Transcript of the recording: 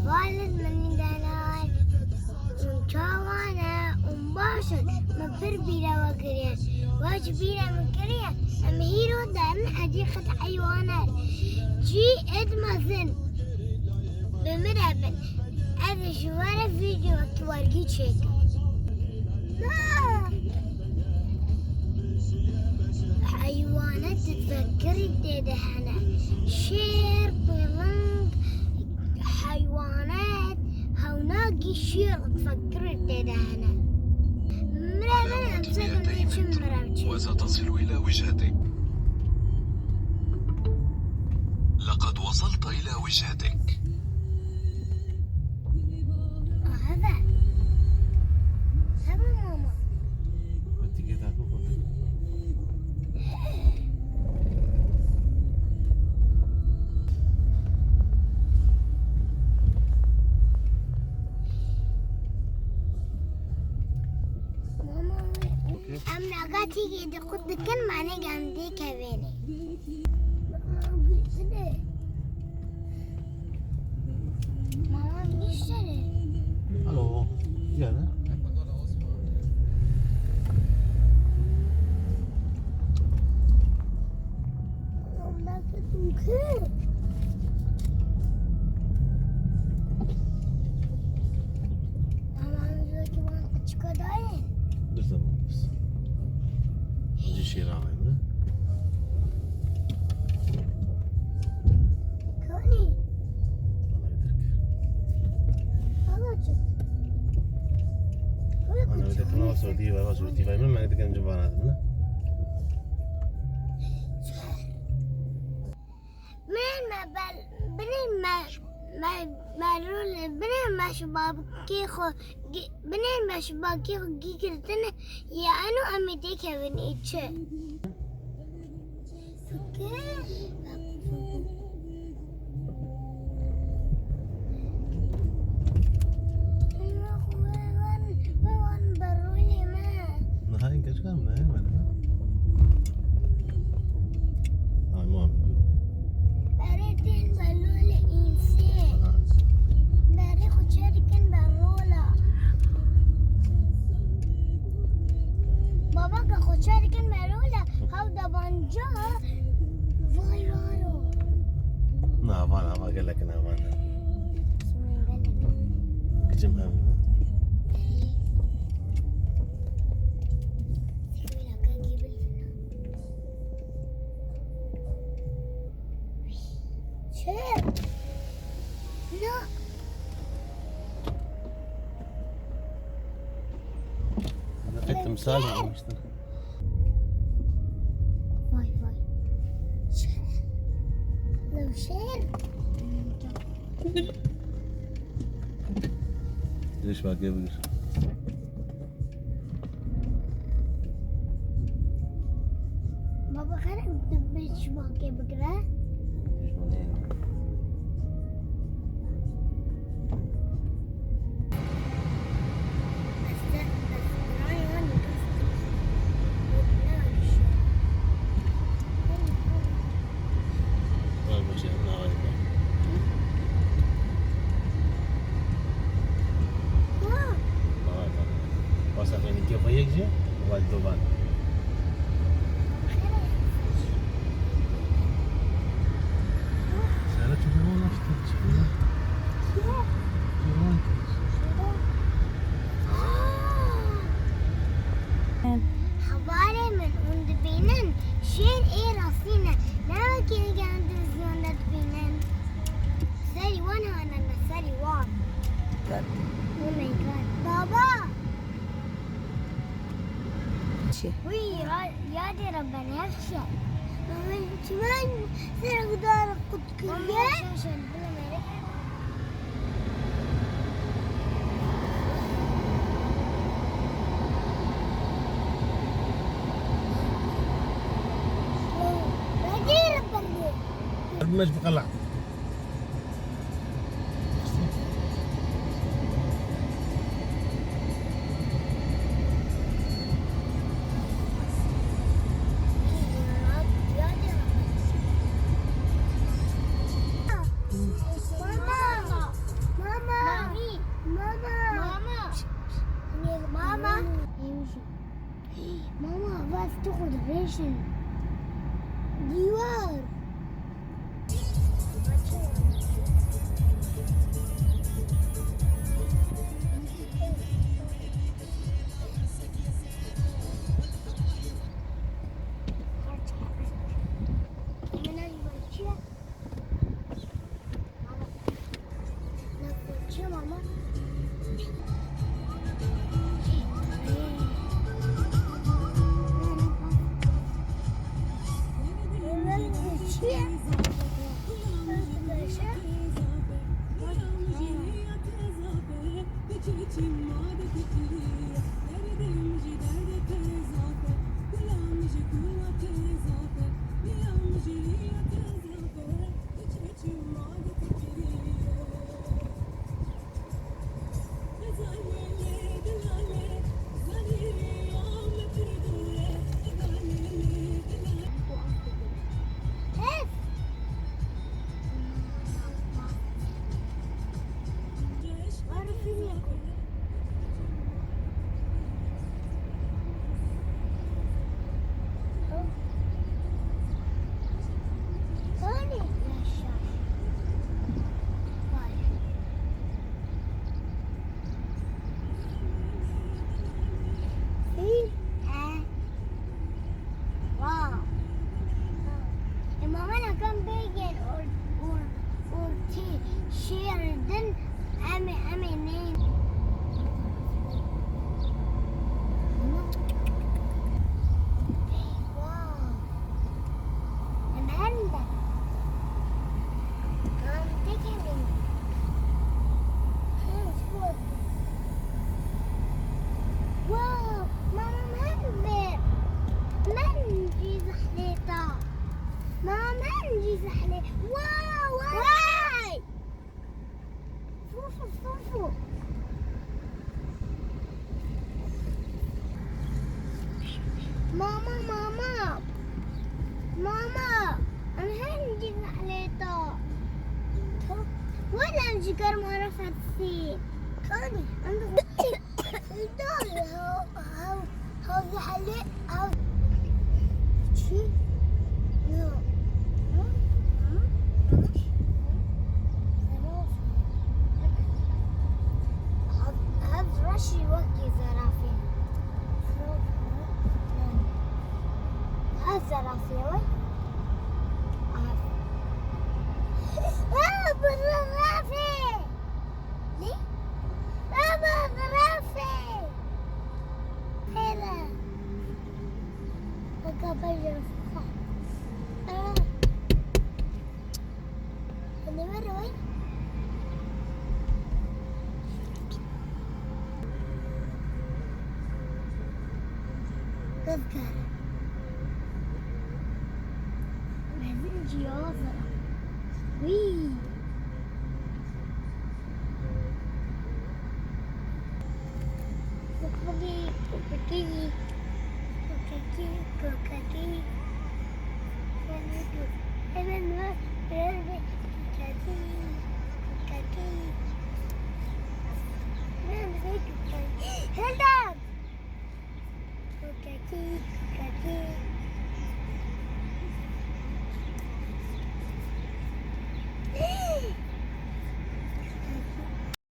والد من دلال ومشاوانا ومباشر مبر بيلا وكريان واج بيلا من كريان أمهيرو دارن حديقة حيوانات جي إدمازن بمرابن هذا شوارع فيديو أكوارجي تشيك حيوانات تتفكري دهنا شير بلنك حيوانات هوناقي شير تفكري دهنا مرابن أمسك وستصل إلى وجهتك. لقد وصلت إلى وجهتك. هذا ماما أمنا قاتي كده قد كان معني جامدي كبيني ماما بيشتري Hallå, gärna. Dur tamam kız. Önce şehre alayım da. Ana bir de kanal sorduğu var, sorduğu var. Ben de kendimce banadım da. بنين ما شباب كيخو بنين ما شباب كيخو جيكرتنا يا أنا أمي ديكا بنيتشي Nahayın kaç kalım ne hemen? Ay muam. بريتين بلولة إنسان بريخ شركن بلولة بابا كخو شركن بلولة هاو دبانجا فايرالو Ne var ama gel lakin aman. Gecim hem. لا لقيت تمثال ومشتري. فاي لو شير ليش باقي بقر؟ بابا خلينا ندبش باقي بقرة حوالي من عند بينن شين ايه راسينا لا كده جنب الزيون ده بينن سري وان هانا سري وان او ماي جاد بابا وي يا دي ربنا يخشى من كمان سرق دار قد كده مش بقلع ماما Station. दीवार Mama. ماما أنا هنجي زحليطة ولا نجيكر مرة فاتسين أنا دول هاو زحليط هاو شي نو هذا رشي وكي زرافين زرافة بابا زرافة ليه؟ بابا زرافة هلا وقبل رفقة اللي مرة وين؟ تذكر جيازة وي كوكي كوكي كوكي كوكي